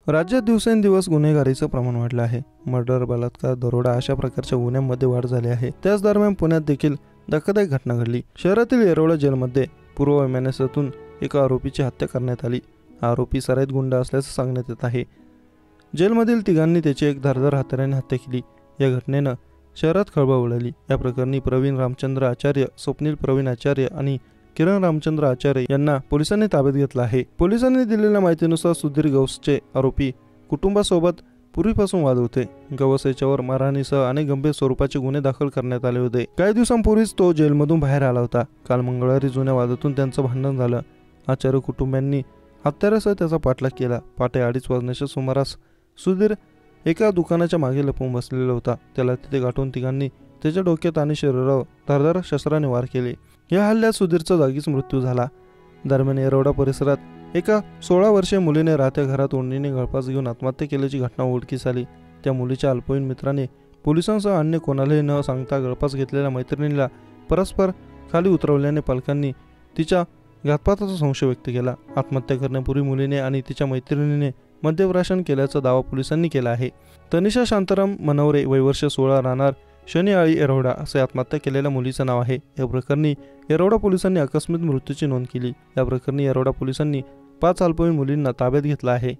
राज्यात दिवसेंदिवस गुन्हेगारीचं प्रमाण वाढलं आहे। मर्डर, बलात्कार, दरोडा अशा प्रकारच्या गुन्ह्यांमध्ये वाढ झाली आहे। त्याच दरम्यान पुण्यात देखील धक्कादायक घटना घडली। शहरातील येरवडा जेलमध्ये पूर्ववैमनस्यातून एका आरोपीची हत्या करण्यात आली। आरोपी सराईत गुंड असल्याचं सांगण्यात येत आहे। जेलमधील तिघांनी त्याची एक धारदार हत्याराने हत्या केली। या घटनेनं शहरात खळबळ उडाली। या प्रकरणी प्रवीण रामचंद्र आचार्य, स्वप्नील प्रवीण आचार्य आणि किरण रामचंद्र आचार्य यांना पोलिसांनी ताब्यात घेतलं आहे। पोलिसांनी दिलेल्या माहितीनुसार सुधीर गौसचे आरोपी कुटुंबासोबत पूर्वीपासून वाद होते। गौस याच्यावर मारहाणीसह अनेक गंभीर स्वरूपाचे गुन्हे दाखल करण्यात आले होते। काही दिवसांपूर्वीच तो जेलमधून बाहेर आला होता। काल मंगळवारी जुन्या वादातून त्यांचं भांडण झालं। आचार्य कुटुंबियांनी हत्यारासह त्याचा पाठलाग केला। पहाटे 2:30 वाजण्याच्या सुमारास सुधीर एका दुकानाच्या मागे लपून बसलेला होता। त्याला तिथे गाठून तिघांनी त्याच्या डोक्यात आणि शरीरावर धारदार शस्त्राने वार केले। या हल्ल्यात सुधीरचा जागीच मृत्यू झाला। दरम्यान येरवडा परिसरात एका 16 वर्षीय मुलीने राहत्या घरात ओढणीने गळफास घेऊन आत्महत्या केल्याची घटना उघडकीस आली। त्या मुलीच्या अल्पवयीन मित्राने पोलिसांसह अन्य कोणालाही न सांगता गळफास घेतलेल्या मैत्रिणीला परस्पर खाली उतरवल्याने पालकांनी तिच्या घातपाताचा संशय व्यक्त केला। आत्महत्या करण्यापूर्वी मुलीने आणि तिच्या मैत्रिणीने मद्यप्राशन केल्याचा दावा पोलिसांनी केला आहे। तनिषा शांताराम मनवरे, वय वर्ष 16, राहणार शनिआळी, येरवडा असे आत्महत्या केलेल्या मुलीचं नाव आहे। या प्रकरणी येरवडा पोलिसांनी आकस्मिक मृत्यूची नोंद केली। या प्रकरणी येरवडा पोलिसांनी 5 अल्पवयीन मुलींना ताब्यात घेतलं आहे।